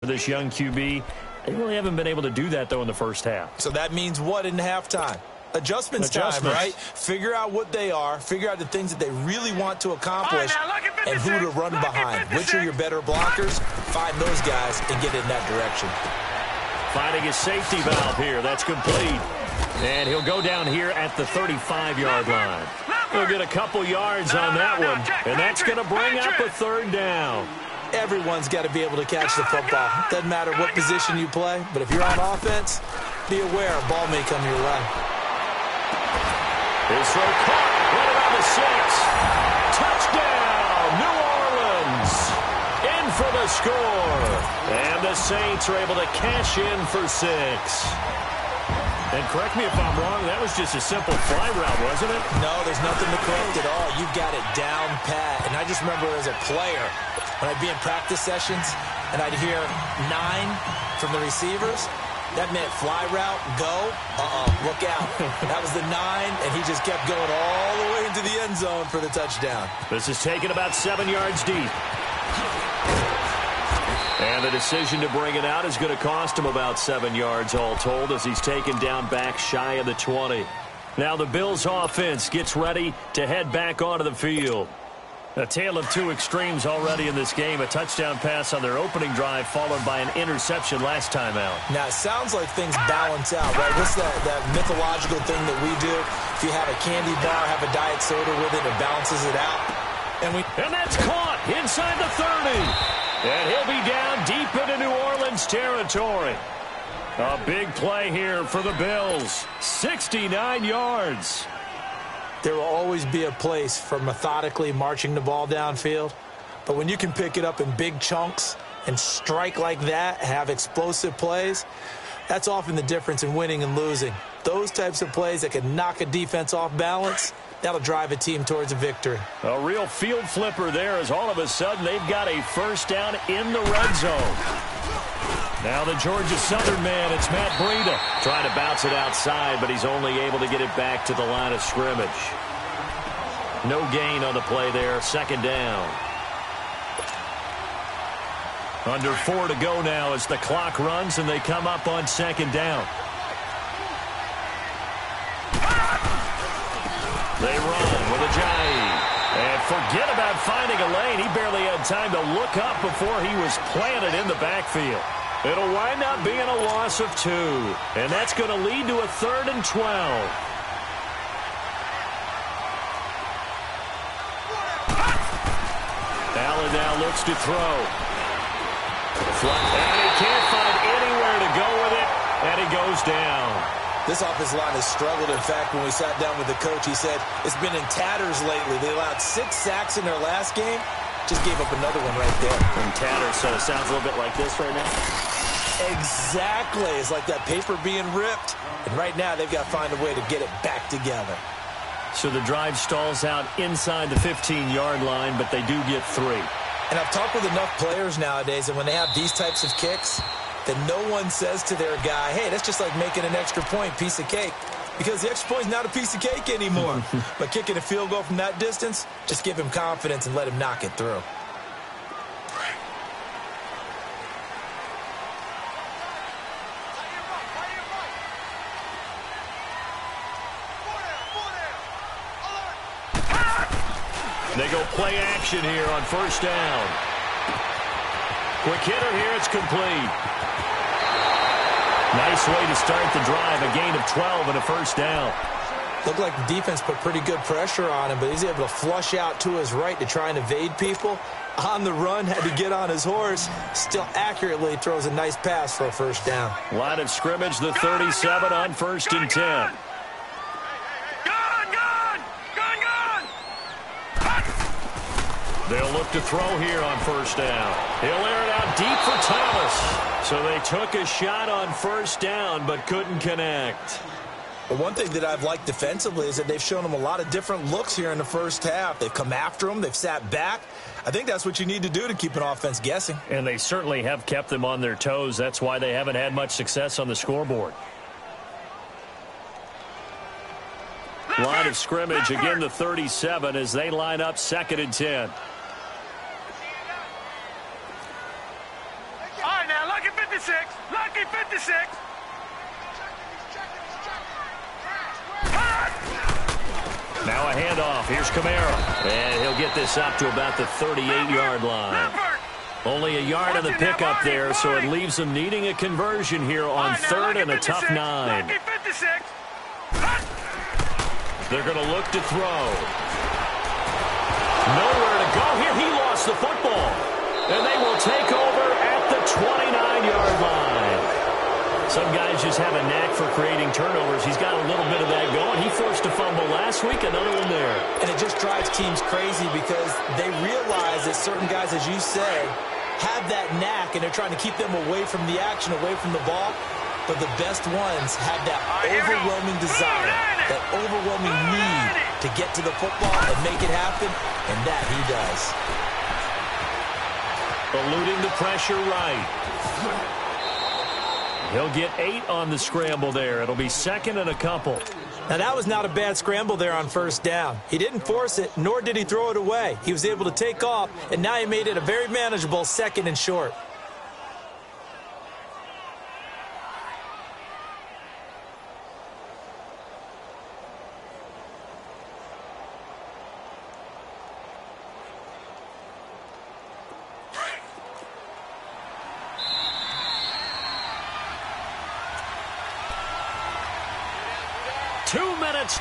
this young QB. They really haven't been able to do that, though, in the first half. So that means what in halftime? Adjustments time, right? Figure out what they are, figure out the things that they really want to accomplish, and who to run behind. Which are your better blockers? Find those guys and get in that direction. Finding his safety valve here. That's complete. And he'll go down here at the 35-yard line. He'll get a couple yards on that one, and that's going to bring up a third down. Everyone's got to be able to catch the football. Doesn't matter what position you play, but if you're on offense, be aware a ball may come your way. His throw caught right around the 6. Touchdown, New Orleans. In for the score. And the Saints are able to cash in for 6. And correct me if I'm wrong, that was just a simple fly route, wasn't it? No, there's nothing to correct at all. You've got it down pat. And I just remember as a player, when I'd be in practice sessions and I'd hear 9 from the receivers, that meant fly route, go, look out. That was the 9, and he just kept going all the way into the end zone for the touchdown. This is taken about 7 yards deep. And the decision to bring it out is going to cost him about 7 yards all told as he's taken down back shy of the 20. Now the Bills offense gets ready to head back onto the field. A tale of two extremes already in this game. A touchdown pass on their opening drive followed by an interception last time out. Now, it sounds like things balance out, right? What's that mythological thing that we do? If you have a candy bar, have a diet soda with it, it balances it out. And that's caught inside the 30. And he'll be down deep into New Orleans territory. A big play here for the Bills. 69 yards. There will always be a place for methodically marching the ball downfield. But when you can pick it up in big chunks and strike like that, have explosive plays, that's often the difference in winning and losing. Those types of plays that can knock a defense off balance, that'll drive a team towards a victory. A real field flipper there as all of a sudden they've got a first down in the red zone. Now the Georgia Southern man, it's Matt Breida. Trying to bounce it outside, but he's only able to get it back to the line of scrimmage. No gain on the play there, second down. Under 4 to go now as the clock runs and they come up on second down. They run with Ajayi. And forget about finding a lane. He barely had time to look up before he was planted in the backfield. It'll wind up being a loss of 2. And that's going to lead to a 3rd and 12. Allen now looks to throw. And he can't find anywhere to go with it. And he goes down. This offensive line has struggled. In fact, when we sat down with the coach, he said it's been in tatters lately. They allowed 6 sacks in their last game. Just gave up another one right there. In tatters, so it sounds a little bit like this right now. Exactly. It's like that paper being ripped. And right now, they've got to find a way to get it back together. So the drive stalls out inside the 15-yard line, but they do get 3. And I've talked with enough players nowadays, and when they have these types of kicks, that no one says to their guy, hey, that's just like making an extra point, piece of cake. Because the extra point is not a piece of cake anymore. But kicking a field goal from that distance, just give him confidence and let him knock it through. They go play action here on first down. Quick hitter here, it's complete. Nice way to start the drive, a gain of 12 and a first down. Looked like the defense put pretty good pressure on him, but he's able to flush out to his right to try and evade people. On the run, had to get on his horse. Still accurately throws a nice pass for a first down. Line of scrimmage, the 37 on first and 10. They'll look to throw here on first down. He'll air it out deep for Thomas. So they took a shot on first down but couldn't connect. But one thing that I've liked defensively is that they've shown him a lot of different looks here in the first half. They've come after him. They've sat back. I think that's what you need to do to keep an offense guessing. And they certainly have kept them on their toes. That's why they haven't had much success on the scoreboard. Line of scrimmage, again the 37 as they line up second and 10. All right, now look 56. Lucky 56. Now a handoff. Here's Kamara. And he'll get this up to about the 38-yard line. Only a yard on the pickup there, so it leaves them needing a conversion here on third and a tough 9. They're going to look to throw. Nowhere to go here. He lost the football. And they will take over at the 29-yard line. Some guys just have a knack for creating turnovers. He's got a little bit of that going. He forced a fumble last week, another one there. And it just drives teams crazy because they realize that certain guys, as you say, have that knack, and they're trying to keep them away from the action, away from the ball. But the best ones have that overwhelming desire, that overwhelming need to get to the football and make it happen, and that he does. Eluding the pressure right. He'll get 8 on the scramble there. It'll be second and a couple. Now, that was not a bad scramble there on first down. He didn't force it, nor did he throw it away. He was able to take off, and now he made it a very manageable second and short.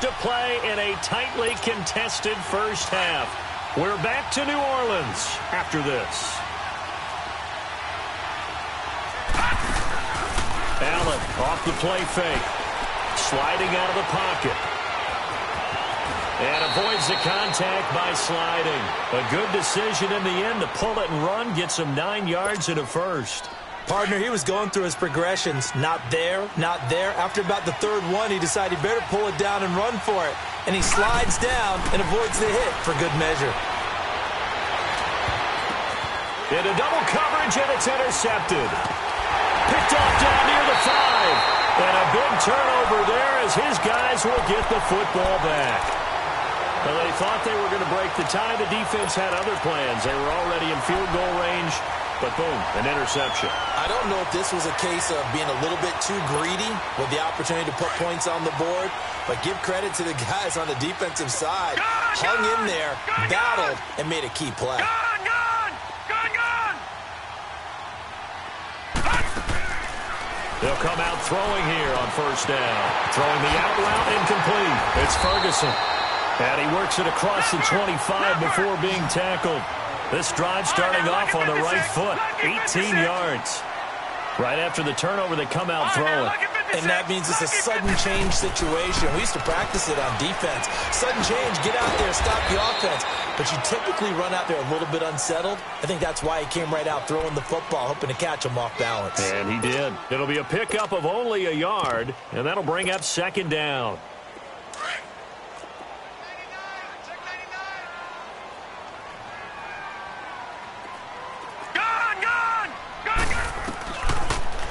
To play in a tightly contested first half. We're back to New Orleans after this. Allen off the play fake. Sliding out of the pocket. And avoids the contact by sliding. A good decision in the end to pull it and run. Gets him 9 yards and a first. Partner, he was going through his progressions. Not there, not there. After about the third one, he decided he better pull it down and run for it. And he slides down and avoids the hit for good measure. Into double coverage, and it's intercepted. Picked off down near the 5. And a big turnover there as his guys will get the football back. Well, they thought they were going to break the tie. The defense had other plans. They were already in field goal range. But boom, an interception. I don't know if this was a case of being a little bit too greedy with the opportunity to put points on the board, but give credit to the guys on the defensive side. Hung in there, battled, and made a key play. They'll come out throwing here on first down. Throwing the out route incomplete. It's Ferguson. And he works it across the 25 before being tackled. This drive starting off on the right foot, 18 yards. Right after the turnover, they come out throwing. And that means it's a sudden change situation. We used to practice it on defense. Sudden change, get out there, stop the offense. But you typically run out there a little bit unsettled. I think that's why he came right out throwing the football, hoping to catch him off balance. And he did. It'll be a pickup of only a yard, and that'll bring up second down.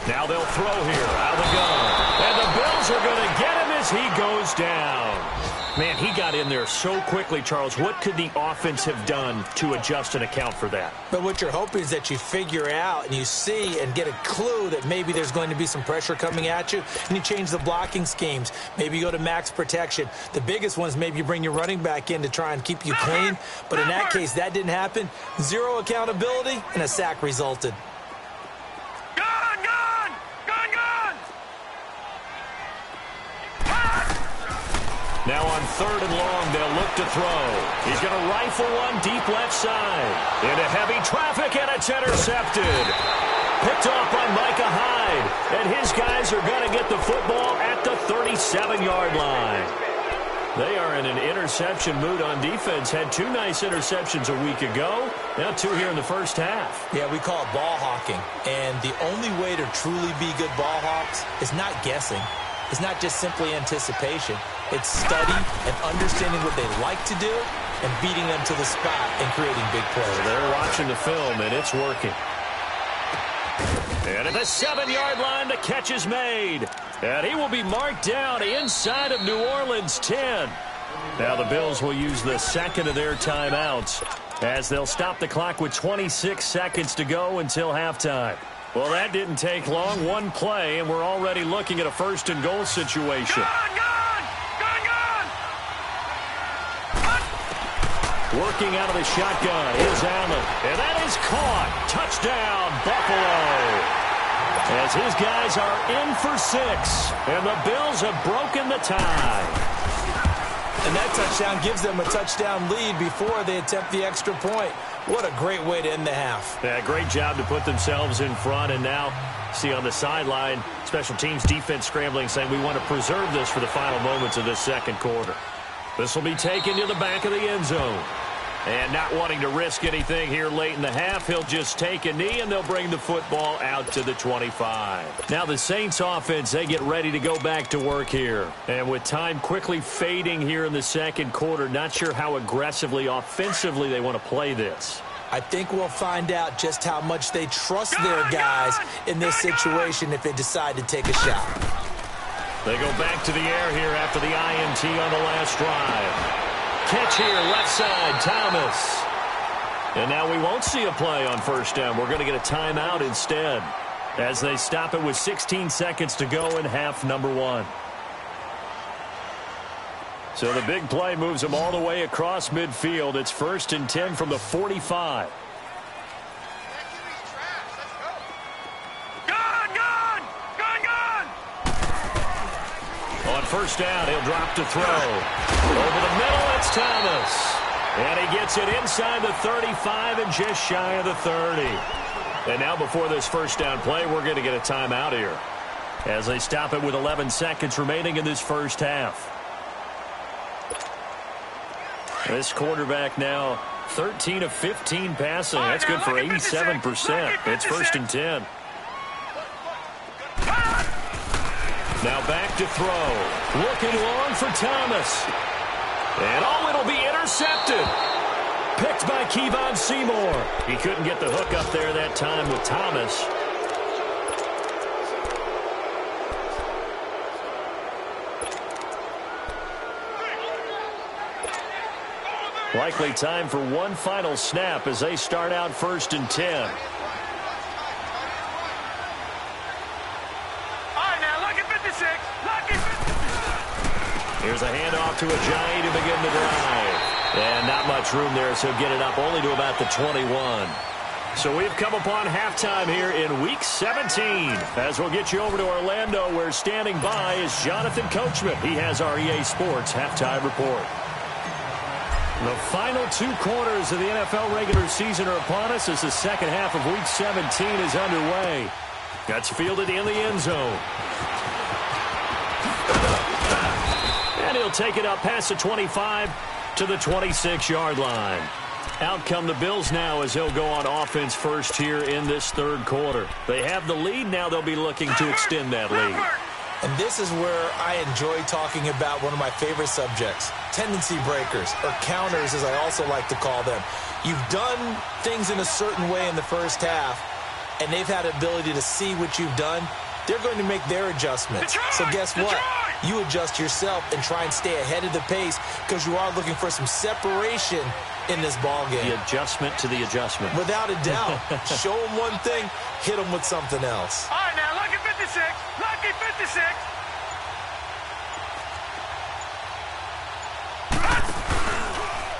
Now they'll throw here out of the gun. And the Bills are going to get him as he goes down. Man, he got in there so quickly, Charles. What could the offense have done to adjust and account for that? But what you're hoping is that you figure out and you see and get a clue that maybe there's going to be some pressure coming at you, and you change the blocking schemes. Maybe you go to max protection. The biggest one is maybe you bring your running back in to try and keep you clean. But in that case, that didn't happen. Zero accountability, and a sack resulted. Now on third and long, they'll look to throw. He's going to rifle one deep left side. Into heavy traffic, and it's intercepted. Picked off by Micah Hyde. And his guys are going to get the football at the 37-yard line. They are in an interception mood on defense. Had 2 nice interceptions a week ago. Now 2 here in the first half. Yeah, we call it ball hawking. And the only way to truly be good ball hawks is not guessing. It's not just simply anticipation. It's study and understanding what they like to do and beating them to the spot and creating big plays. They're watching the film, and it's working. And at the 7-yard line, the catch is made. And he will be marked down inside of New Orleans' 10. Now the Bills will use the second of their timeouts as they'll stop the clock with 26 seconds to go until halftime. Well, that didn't take long. One play, and we're already looking at a first-and-goal situation. Working out of the shotgun is Allen. And that is caught. Touchdown, Buffalo. As his guys are in for 6. And the Bills have broken the tie. And that touchdown gives them a touchdown lead before they attempt the extra point. What a great way to end the half. Yeah, great job to put themselves in front. And now, see on the sideline, special teams defense scrambling, saying we want to preserve this for the final moments of this second quarter. This will be taken to the back of the end zone. And not wanting to risk anything here late in the half, he'll just take a knee, and they'll bring the football out to the 25. Now the Saints offense, they get ready to go back to work here. And with time quickly fading here in the second quarter, not sure how aggressively, offensively they want to play this. I think we'll find out just how much they trust their guys in this situation if they decide to take a shot. They go back to the air here after the INT on the last drive. Catch here, left side, Thomas. And now we won't see a play on first down. We're going to get a timeout instead as they stop it with 16 seconds to go in half number 1. So the big play moves them all the way across midfield. It's 1st and 10 from the 45. On first down, he'll drop to throw. Over the middle, it's Thomas. And he gets it inside the 35 and just shy of the 30. And now before this first down play, we're going to get a timeout here as they stop it with 11 seconds remaining in this first half. This quarterback now 13 of 15 passing. That's good for 87%. It's 1st and 10. Now back to throw. Looking long for Thomas. And it'll be intercepted. Picked by Kevon Seymour. He couldn't get the hook up there that time with Thomas. Likely time for one final snap as they start out 1st and 10. Here's a handoff to Ajayi to begin the drive. And not much room there, so get it up only to about the 21. So we've come upon halftime here in Week 17. As we'll get you over to Orlando, where standing by is Jonathan Coachman. He has our EA Sports halftime report. The final 2 quarters of the NFL regular season are upon us as the second half of Week 17 is underway. That's fielded in the end zone. And he'll take it up past the 25 to the 26-yard line. Out come the Bills now as they'll go on offense first here in this third quarter. They have the lead. Now they'll be looking to extend that lead. And this is where I enjoy talking about one of my favorite subjects, tendency breakers, or counters as I also like to call them. You've done things in a certain way in the first half, and they've had the ability to see what you've done. They're going to make their adjustments. So guess what? You adjust yourself and try and stay ahead of the pace because you are looking for some separation in this ball game. The adjustment to the adjustment. Without a doubt. Show them one thing, hit them with something else. All right, now, lucky 56. Lucky 56.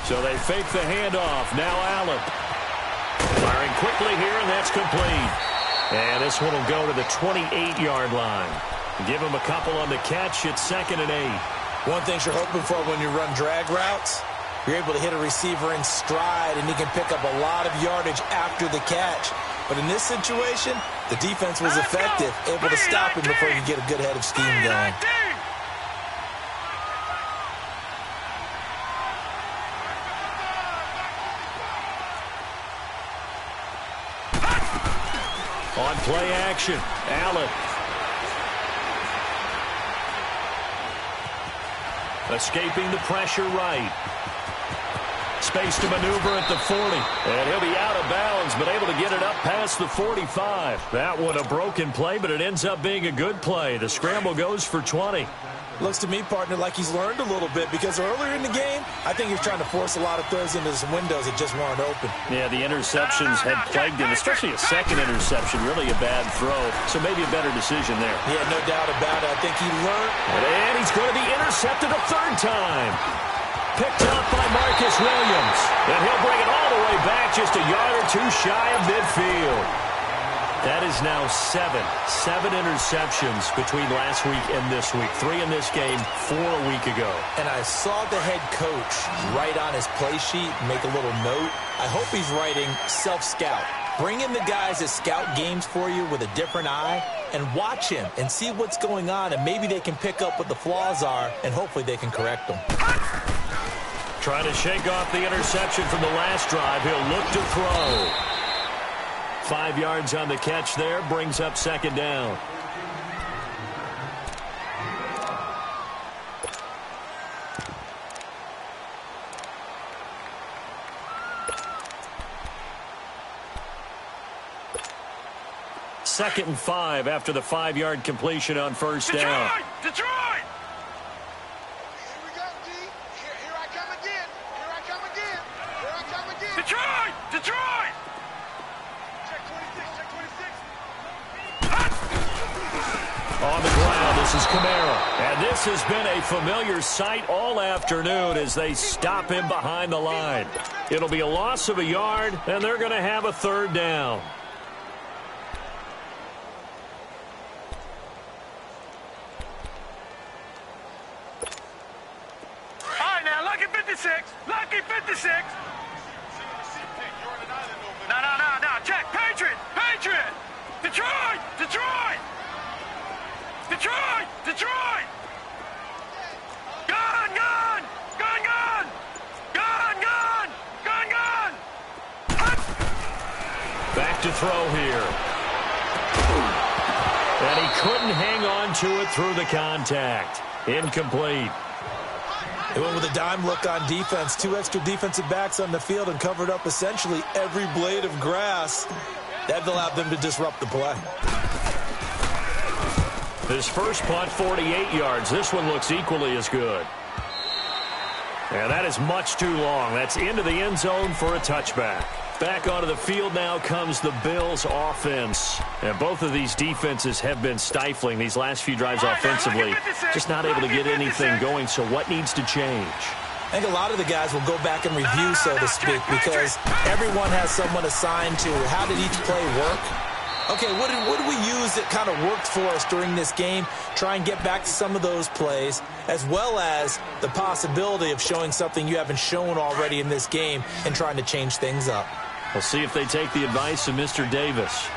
So they fake the handoff. Now Allen. Firing quickly here, and that's complete. And this one will go to the 28-yard line. Give him a couple on the catch. It's 2nd and 8. One thing you're hoping for when you run drag routes, you're able to hit a receiver in stride, and he can pick up a lot of yardage after the catch. But in this situation, the defense was effective, able to stop him before you get a good head of steam going. On play action, Allen. Escaping the pressure right. Space to maneuver at the 40. And he'll be out of bounds, but able to get it up past the 45. That one a broken play, but it ends up being a good play. The scramble goes for 20. Looks to me, partner, like he's learned a little bit because earlier in the game, I think he was trying to force a lot of throws into some windows that just weren't open. Yeah, the interceptions had plagued him, especially a second interception, really a bad throw. So maybe a better decision there. Yeah, no doubt about it. I think he learned. And he's going to be intercepted a third time. Picked up by Marcus Williams. And he'll bring it all the way back just a yard or two shy of midfield. That is now seven interceptions between last week and this week. 3 in this game, 4 a week ago. And I saw the head coach write on his play sheet, make a little note. I hope he's writing self-scout. Bring in the guys that scout games for you with a different eye and watch him and see what's going on, and maybe they can pick up what the flaws are, and hopefully they can correct them. Trying to shake off the interception from the last drive. He'll look to throw. 5 yards on the catch there, brings up second down. Second and 5 after the 5-yard completion on first down. Detroit! Here we go, D. Here I come again. Here I come again. Here I come again. Detroit! Check 26, check 26. On the ground, this is Kamara. And this has been a familiar sight all afternoon as they stop him behind the line. It'll be a loss of a yard, and they're going to have a third down. All right, now, lucky 56. Lucky 56. No. Check. Patriot. Detroit. Gun. Back to throw here. And he couldn't hang on to it through the contact. Incomplete. They went with a dime look on defense. 2 extra defensive backs on the field and covered up essentially every blade of grass. That allowed them to disrupt the play. This first punt, 48 yards. This one looks equally as good. And that is much too long. That's into the end zone for a touchback. Back onto the field now comes the Bills offense. And both of these defenses have been stifling these last few drives offensively. Just not able to get anything going. So what needs to change? I think a lot of the guys will go back and review, so to speak, because everyone has someone assigned to how did each play work. Okay, what did we use that kind of worked for us during this game? Try and get back to some of those plays, as well as the possibility of showing something you haven't shown already in this game and trying to change things up. We'll see if they take the advice of Mr. Davis.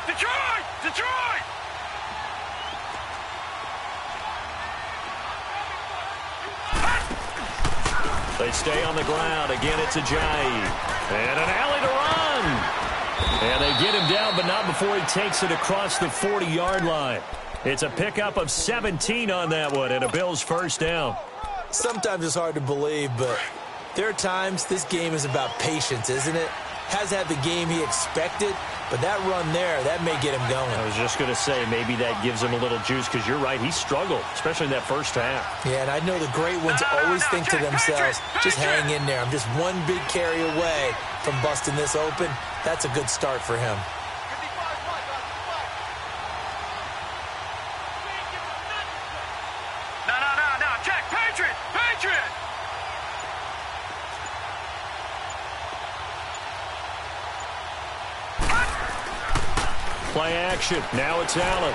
Detroit! They stay on the ground. Again, it's Ajayi. And an alley to run. And they get him down, but not before he takes it across the 40-yard line. It's a pickup of 17 on that one, and a Bills first down. Sometimes it's hard to believe, but there are times this game is about patience, isn't it? Has had the game he expected, but that run there, that may get him going. I was just going to say, maybe that gives him a little juice, because you're right, he struggled, especially in that first half. Yeah, and I know the great ones always think to themselves, just hang in there. I'm just one big carry away from busting this open. That's a good start for him. No. Check. Patriot. Play action. Now it's Allen.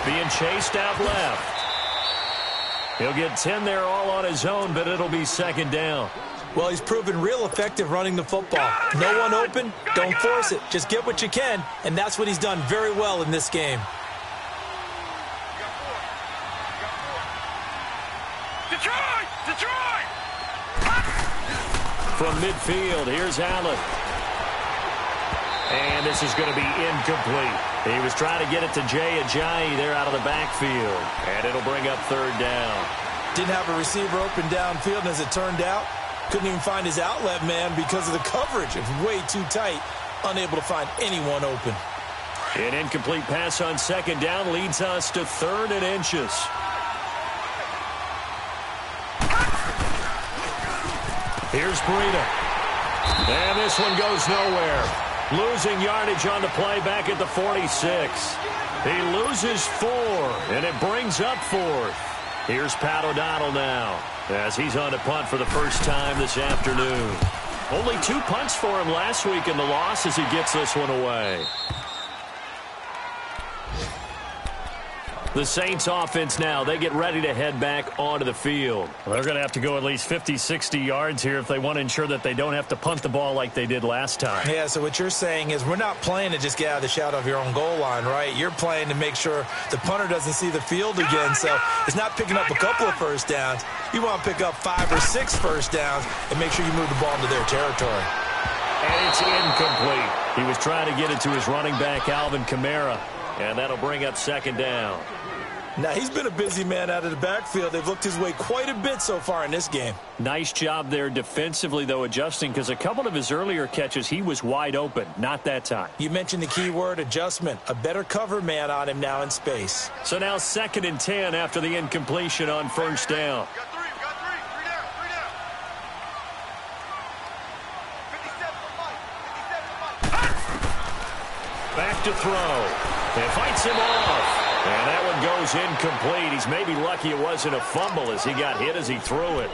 Being chased out left. He'll get 10 there all on his own, but it'll be second down. Well, he's proven real effective running the football. No one open, don't force it. Just get what you can, and that's what he's done very well in this game. Detroit! From midfield, here's Allen. And this is going to be incomplete. He was trying to get it to Jay Ajayi there out of the backfield. And it'll bring up third down. Didn't have a receiver open downfield, and as it turned out, couldn't even find his outlet man because of the coverage. It's way too tight, unable to find anyone open. An incomplete pass on second down leads us to 3rd and inches. Here's Breida. And this one goes nowhere. Losing yardage on the play back at the 46. He loses 4, and it brings up 4th. Here's Pat O'Donnell now as he's on to punt for the first time this afternoon. Only 2 punts for him last week in the loss as he gets this one away. The Saints offense now, they get ready to head back onto the field. Well, they're going to have to go at least 50, 60 yards here if they want to ensure that they don't have to punt the ball like they did last time. Yeah, so what you're saying is we're not playing to just get out of the shadow of your own goal line, right? You're playing to make sure the punter doesn't see the field again. So it's not picking up a couple of first downs. You want to pick up 5 or 6 first downs and make sure you move the ball into their territory. And it's incomplete. He was trying to get it to his running back, Alvin Kamara. And that'll bring up second down. Now, he's been a busy man out of the backfield. They've looked his way quite a bit so far in this game. Nice job there defensively, though, adjusting, because a couple of his earlier catches, he was wide open. Not that time. You mentioned the key word, adjustment. A better cover man on him now in space. So now 2nd and 10 after the incompletion on first down. Got three. 3 down. 57 for Mike. Back to throw. It fights him off. And that one goes incomplete. He's maybe lucky it wasn't a fumble as he got hit as he threw it.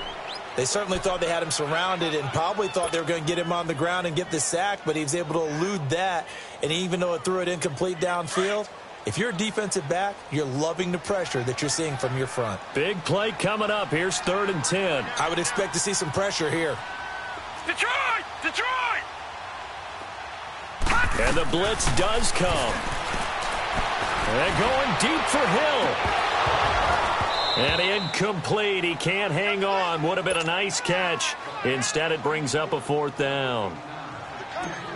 They certainly thought they had him surrounded and probably thought they were going to get him on the ground and get the sack, but he was able to elude that. And even though it threw it incomplete downfield, if you're a defensive back, you're loving the pressure that you're seeing from your front. Big play coming up. Here's 3rd and 10. I would expect to see some pressure here. Detroit! Detroit! And the blitz does come. And going deep for Hill. And incomplete. He can't hang on. Would have been a nice catch. Instead, it brings up a 4th down.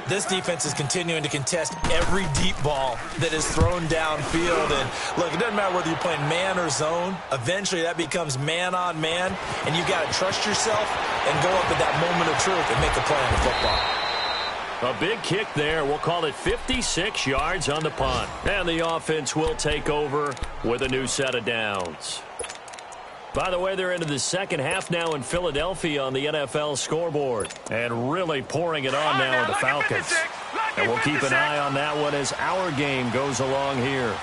This defense is continuing to contest every deep ball that is thrown downfield. And, look, it doesn't matter whether you're playing man or zone. Eventually, that becomes man-on-man, and you've got to trust yourself and go up at that moment of truth and make a play on the football. A big kick there. We'll call it 56 yards on the punt. And the offense will take over with a new set of downs. By the way, they're into the second half now in Philadelphia on the NFL scoreboard. And really pouring it on now with the Falcons. And we'll keep an eye on that one as our game goes along here.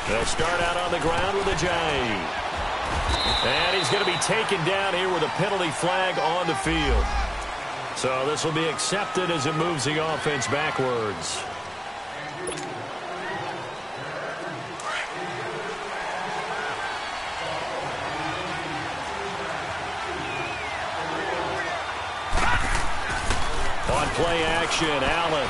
They'll start out on the ground with Ajayi. And he's going to be taken down here with a penalty flag on the field. So this will be accepted as it moves the offense backwards. On play action, Allen.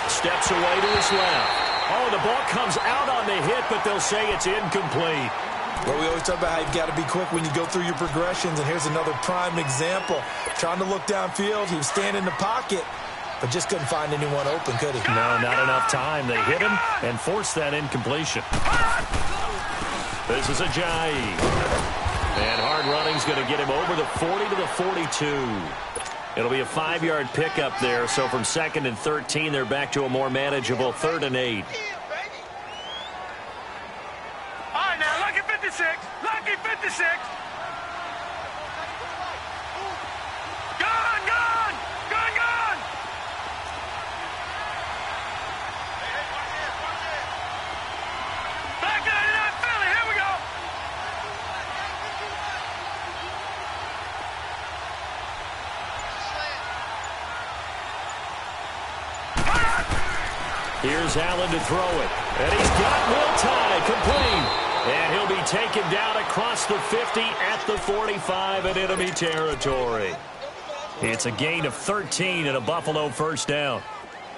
Steps away to his left. Oh, the ball comes out on the hit, but they'll say it's incomplete. Well, we always talk about how you've got to be quick when you go through your progressions, and here's another prime example. Trying to look downfield, he was standing in the pocket, but just couldn't find anyone open, could he? No, not enough time. They hit him and forced that incompletion. This is Ajayi. And hard running's going to get him over the 40 to the 42. It'll be a 5-yard pickup there, so from 2nd and 13, they're back to a more manageable 3rd and 8. All right, now, lucky 56. Lucky 56. Gone, gone. Gone, gone. Back to 99 Philly. Here we go. Here's Allen to throw it. And he's got Will Tye complete. And he'll be taken down across the 50 at the 45 in enemy territory. It's a gain of 13 and a Buffalo first down.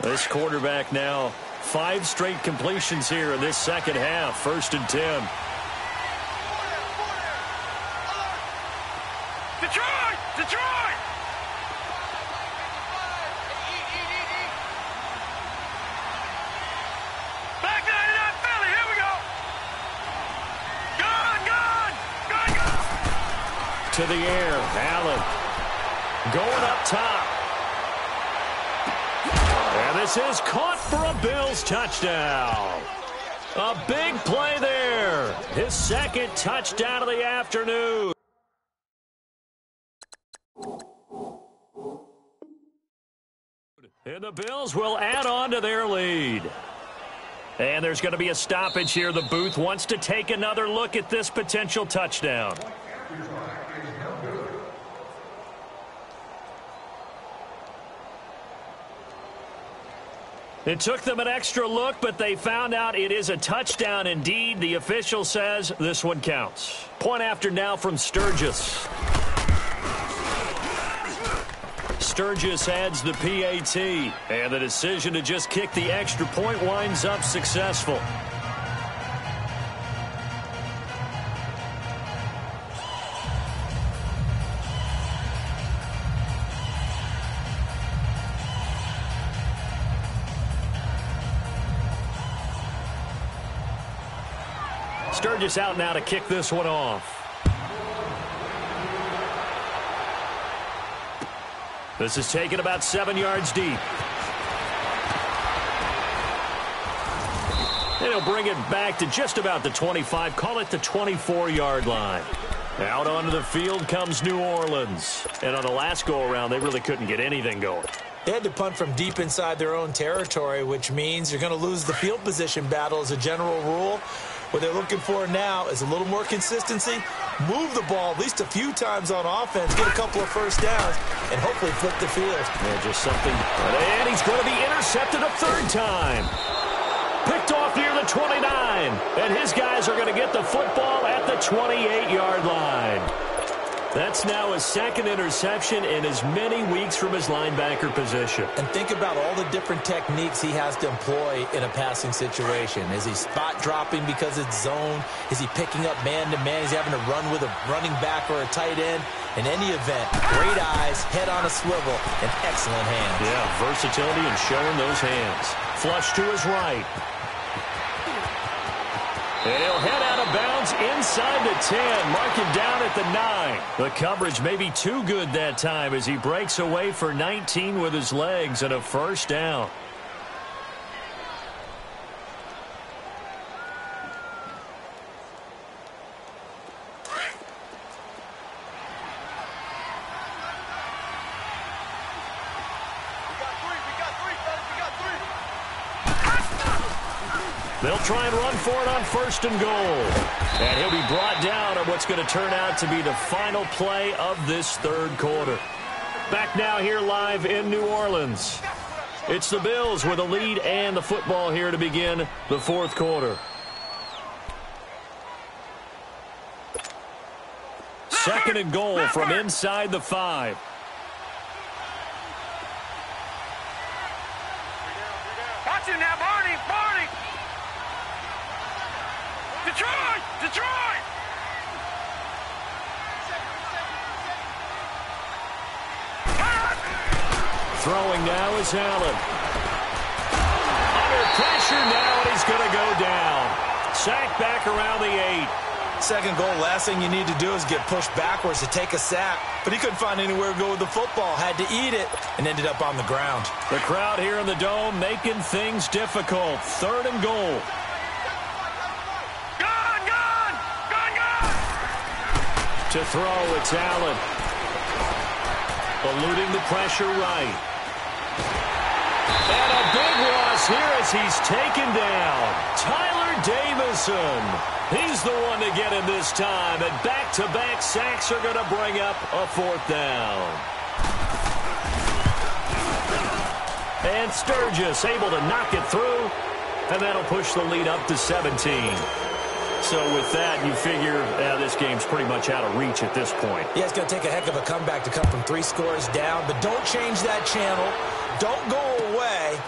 This quarterback now 5 straight completions here in this second half. 1st and 10. Detroit! Detroit! Back 99 Philly, here we go! Gone, gone! Gone, gone! To the air, Allen going up top. And this is caught for a Bills touchdown. A big play there. His 2nd touchdown of the afternoon. And the Bills will add on to their lead. And there's going to be a stoppage here. The booth wants to take another look at this potential touchdown. It took them an extra look, but they found out it is a touchdown indeed. The official says this one counts. Point after now from Sturgis. Sturgis adds the PAT, and the decision to just kick the extra point winds up successful. Sturgis out now to kick this one off. This is taken about 7 yards deep. And he'll bring it back to just about the 25, call it the 24-yard line. Out onto the field comes New Orleans. And on the last go-around, they really couldn't get anything going. They had to punt from deep inside their own territory, which means you're going to lose the field position battle as a general rule. What they're looking for now is a little more consistency, move the ball at least a few times on offense, get a couple of first downs, and hopefully flip the field. Yeah, just something. And he's going to be intercepted a 3rd time. Picked off near the 29. And his guys are going to get the football at the 28-yard line. That's now his 2nd interception in as many weeks from his linebacker position. And think about all the different techniques he has to employ in a passing situation. Is he spot dropping because it's zone? Is he picking up man-to-man? Is he having to run with a running back or a tight end? In any event, great eyes, head on a swivel, and excellent hands. Yeah, versatility and showing those hands. Flush to his right. And he'll head out of bounds inside the 10, mark him down at the 9. The coverage may be too good that time as he breaks away for 19 with his legs and a 1st down. They'll try and run for it on 1st and goal. And he'll be brought down on what's going to turn out to be the final play of this 3rd quarter. Back now here live in New Orleans. It's the Bills with a lead and the football here to begin the 4th quarter. 2nd and goal from inside the 5. Watch it now, Barney! Barney! Detroit! Detroit! Throwing now is Allen. Under pressure now, and he's going to go down. Sacked back around the 8. 2nd goal, last thing you need to do is get pushed backwards to take a sack. But he couldn't find anywhere to go with the football. Had to eat it and ended up on the ground. The crowd here in the Dome making things difficult. 3rd and goal. Gone! Gone! Gone! Gone! To throw, it's Allen. Eluding the pressure right. And a big loss here as he's taken down. Tyler Davison. He's the one to get him this time. And back-to-back sacks are going to bring up a 4th down. And Sturgis able to knock it through. And that'll push the lead up to 17. So with that, you figure this game's pretty much out of reach at this point. Yeah, it's going to take a heck of a comeback to come from 3 scores down. But don't change that channel. Don't go away.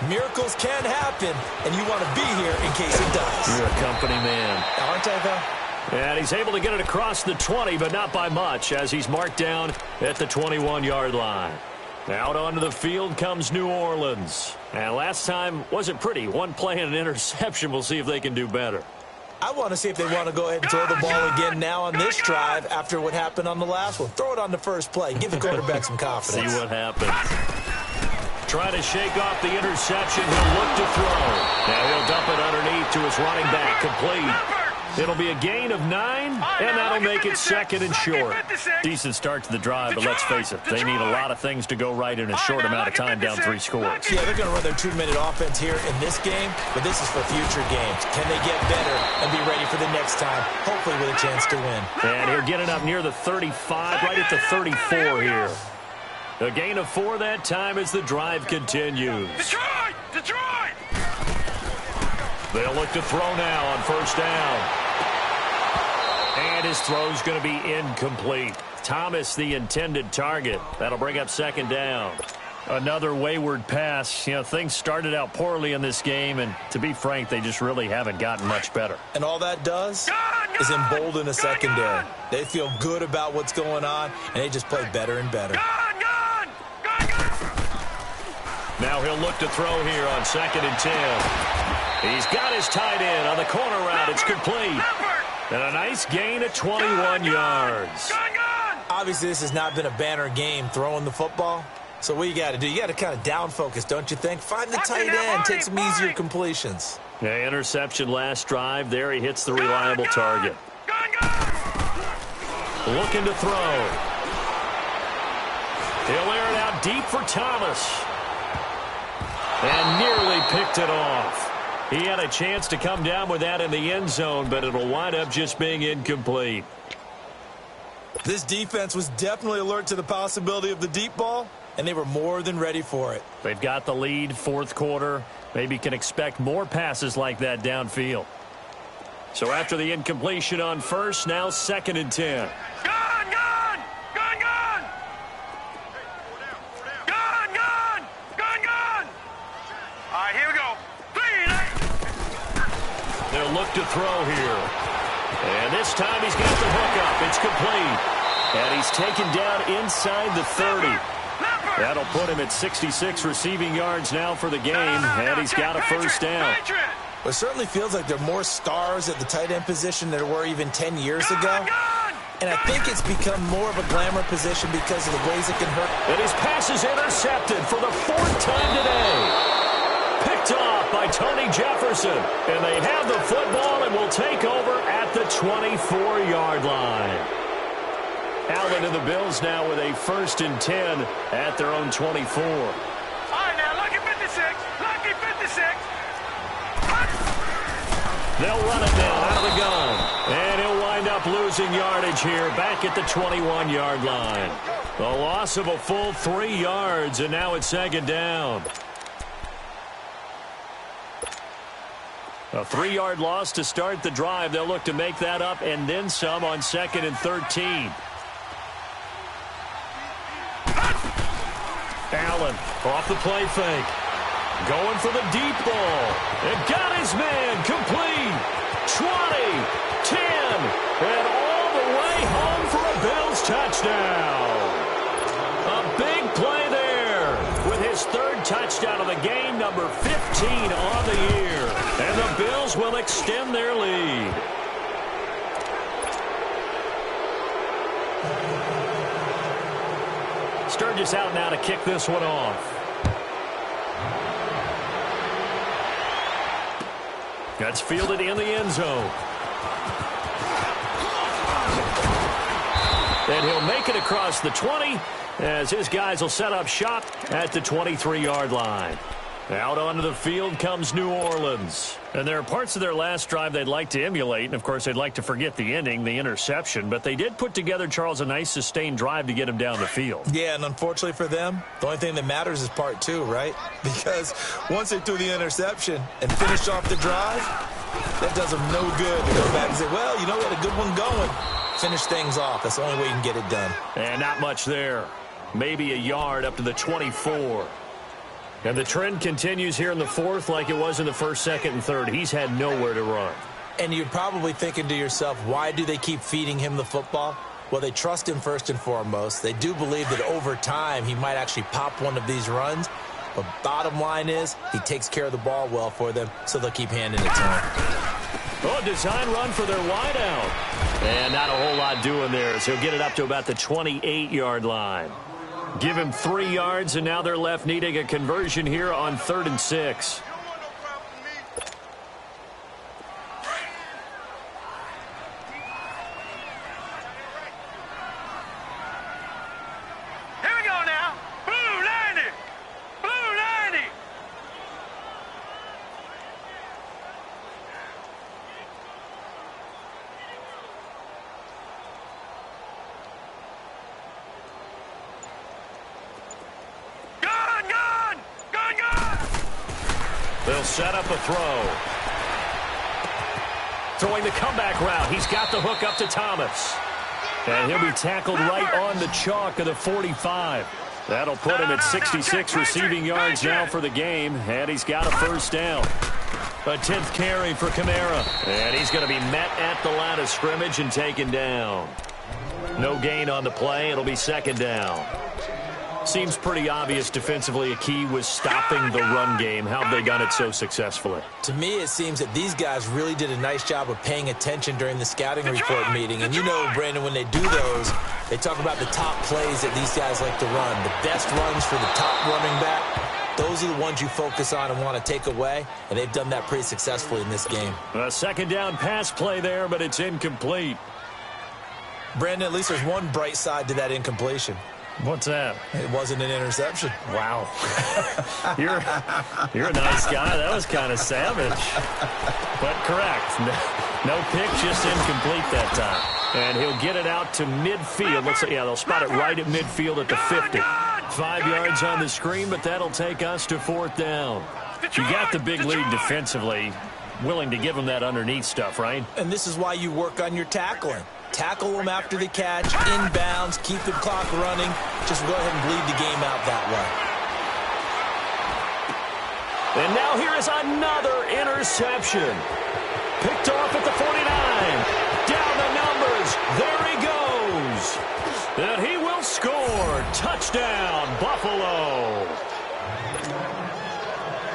Miracles can happen, and you want to be here in case it does. You're a company man. Aren't I, though? And he's able to get it across the 20, but not by much, as he's marked down at the 21-yard line. Out onto the field comes New Orleans. And last time wasn't pretty. One play and an interception. We'll see if they can do better. I want to see if they want to go ahead and throw the ball again now on this drive after what happened on the last one. Throw it on the first play. Give the quarterback some confidence. See what happens. Trying to shake off the interception. He'll look to throw. Now he'll dump it underneath to his running back. Complete. It'll be a gain of 9, and that'll make it second and short. Decent start to the drive, but let's face it, they need a lot of things to go right in a short amount of time down 3 scores. Yeah, they're going to run their 2-minute offense here in this game, but this is for future games. Can they get better and be ready for the next time, hopefully with a chance to win? And he'll get it up near the 35, right at the 34 here. A gain of 4 that time as the drive continues. Detroit! They'll look to throw now on first down. And his throw's going to be incomplete. Thomas, the intended target. That'll bring up second down. Another wayward pass. You know, things started out poorly in this game, and to be frank, they just really haven't gotten much better. And all that does is embolden the secondary. They feel good about what's going on, and they just play better and better. Now he'll look to throw here on 2nd and 10. He's got his tight end on the corner route. It's complete. And a nice gain of 21 yards. Obviously, this has not been a banner game throwing the football. So what you got to do, you got to kind of down focus, don't you think? Find the tight end, take some easier completions. Yeah, interception last drive. There he hits the reliable target. Looking to throw. He'll air it out deep for Thomas. And nearly picked it off. He had a chance to come down with that in the end zone, but it'll wind up just being incomplete. This defense was definitely alert to the possibility of the deep ball, and they were more than ready for it. They've got the lead, 4th quarter. Maybe can expect more passes like that downfield. So after the incompletion on first, now 2nd and 10. They'll look to throw here. And this time he's got the hook up. It's complete. And he's taken down inside the 30. That'll put him at 66 receiving yards now for the game. And he's got a first down. Well, it certainly feels like there are more stars at the tight end position than there were even 10 years ago. And I think it's become more of a glamour position because of the ways it can hurt. And his pass is intercepted for the 4th time today. Picked off by Tony Jefferson. And they have the football and will take over at the 24-yard line. Allen and the Bills now with a 1st and 10 at their own 24. All right, now, lucky 56. Lucky 56. They'll run it now out of the gun. And he'll wind up losing yardage here back at the 21-yard line. The loss of a full 3 yards, and now it's 2nd down. A 3-yard loss to start the drive. They'll look to make that up and then some on 2nd and 13. Allen off the play fake. Going for the deep ball. And got his man complete. 20, 10, and all the way home for a Bills touchdown. A big play there with his 3rd touchdown of the game, number 15 on the year. And the Bills will extend their lead. Sturgis out now to kick this one off. That's fielded in the end zone. And he'll make it across the 20 as his guys will set up shop at the 23-yard line. Out onto the field comes New Orleans. And there are parts of their last drive they'd like to emulate. And, of course, they'd like to forget the ending, the interception. But they did put together, Charles, a nice sustained drive to get him down the field. Yeah, and unfortunately for them, the only thing that matters is part 2, right? Because once they threw the interception and finished off the drive, that does them no good to go back and say, well, you know, we had a good one going. Finish things off. That's the only way you can get it done. And not much there. Maybe a yard up to the 24. And the trend continues here in the fourth like it was in the first, second, and third. He's had nowhere to run. And you're probably thinking to yourself, why do they keep feeding him the football? Well, they trust him first and foremost. They do believe that over time he might actually pop one of these runs. But bottom line is he takes care of the ball well for them, so they'll keep handing it to him. Oh, design run for their wideout. And not a whole lot doing there, so he'll get it up to about the 28-yard line. Give him 3 yards, and now they're left needing a conversion here on 3rd and 6. They'll set up a throw. Throwing the comeback route. He's got the hook up to Thomas. And he'll be tackled right on the chalk of the 45. That'll put him at 66 receiving yards now for the game. And he's got a first down. A 10th carry for Kamara. And he's going to be met at the line of scrimmage and taken down. No gain on the play. It'll be second down. Seems pretty obvious defensively a key was stopping the run game. How have they done it so successfully? To me, it seems that these guys really did a nice job of paying attention during the scouting report meeting. And you know, Brandon, when they do those, they talk about the top plays that these guys like to run. The best runs for the top running back, those are the ones you focus on and want to take away. And they've done that pretty successfully in this game. A second down pass play there, but it's incomplete. Brandon, at least there's one bright side to that incompletion. What's that? It wasn't an interception. Wow. You're a nice guy. That was kind of savage. But correct. No pick, just incomplete that time. And he'll get it out to midfield. Let's see. Yeah, they'll spot it right at midfield at the 50. 5 yards on the screen, but that'll take us to 4th down. You got the big lead defensively. Willing to give them that underneath stuff, right? And this is why you work on your tackling. Tackle them after the catch, inbounds, keep the clock running. Just go ahead and bleed the game out that way. And now here is another interception. Picked off at the 49. Down the numbers. There he goes. And he will score. Touchdown, Buffalo.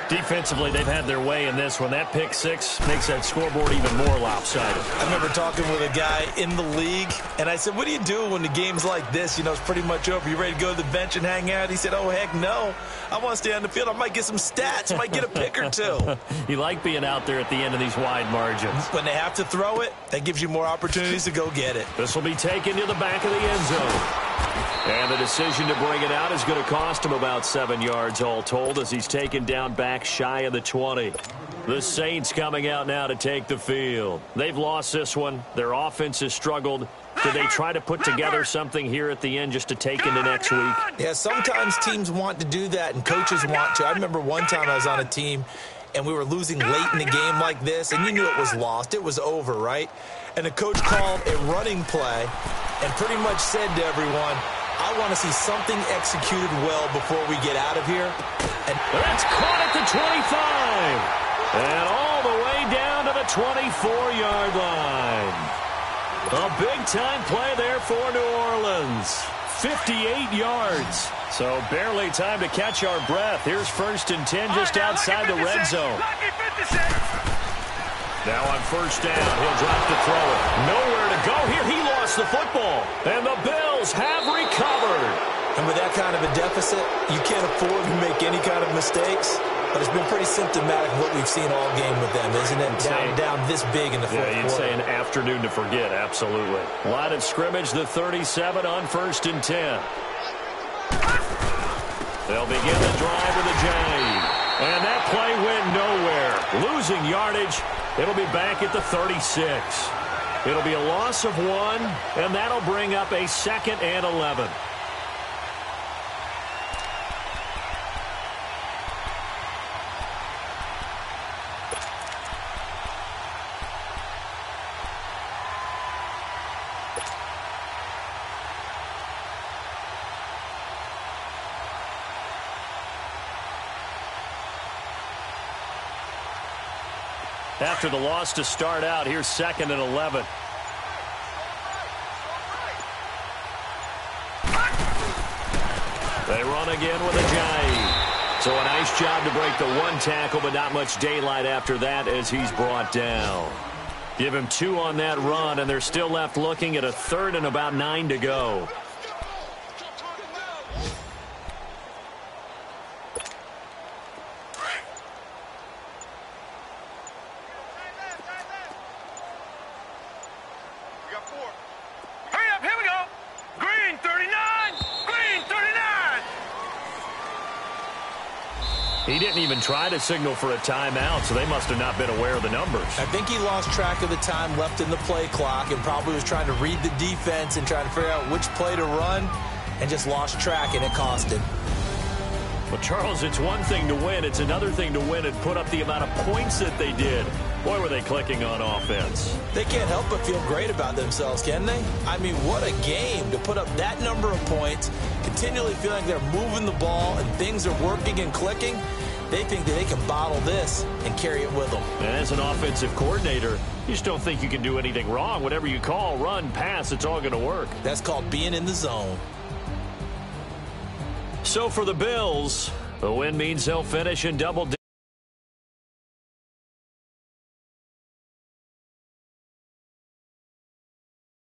Defensively, they've had their way in this one. That pick six makes that scoreboard even more lopsided. I remember talking with a guy in the league, and I said, what do you do when the game's like this? You know, it's pretty much over. You ready to go to the bench and hang out? He said, oh, heck no. I want to stay on the field. I might get some stats. I might get a pick or two. You like being out there at the end of these wide margins. When they have to throw it, that gives you more opportunities to go get it. This will be taken to the back of the end zone. And the decision to bring it out is going to cost him about 7 yards all told as he's taken down back shy of the 20. The Saints coming out now to take the field. They've lost this one. Their offense has struggled. Do they try to put together something here at the end just to take into next week? Yeah, sometimes teams want to do that and coaches want to. I remember one time I was on a team and we were losing late in the game like this, and you knew it was lost. It was over, right? And the coach called a running play and pretty much said to everyone, I want to see something executed well before we get out of here. And that's caught at the 25. And all the way down to the 24-yard line. A big-time play there for New Orleans. 58 yards. So barely time to catch our breath. Here's 1st and 10 just outside the red zone. Now on 1st down, he'll drop to throw it. Nowhere to go here. He lost the football. And the Bills have recovered. And with that kind of a deficit, you can't afford to make any kind of mistakes. But it's been pretty symptomatic of what we've seen all game with them, isn't it? Down this big in the fourth quarter. Yeah, you'd say an afternoon to forget, absolutely. Line of scrimmage, the 37 on 1st and 10. They'll begin the drive with a jab. And that play went nowhere. Losing yardage. It'll be back at the 36. It'll be a loss of 1, and that'll bring up a 2nd and 11. After the loss to start out, here's 2nd and 11. They run again with Ajayi. So a nice job to break the one tackle, but not much daylight after that as he's brought down. Give him 2 on that run, and they're still left looking at a 3rd and about 9 to go. Hurry up, here we go. Green 39. Green 39. He didn't even try to signal for a timeout, so they must have not been aware of the numbers. I think he lost track of the time left in the play clock and probably was trying to read the defense and trying to figure out which play to run and just lost track, and it cost him. Well, Charles, it's one thing to win. It's another thing to win and put up the amount of points that they did. Boy, were they clicking on offense. They can't help but feel great about themselves, can they? I mean, what a game to put up that number of points, continually feeling like they're moving the ball and things are working and clicking. They think that they can bottle this and carry it with them. And as an offensive coordinator, you just don't think you can do anything wrong. Whatever you call, run, pass, it's all going to work. That's called being in the zone. So for the Bills, the win means they'll finish in double digits.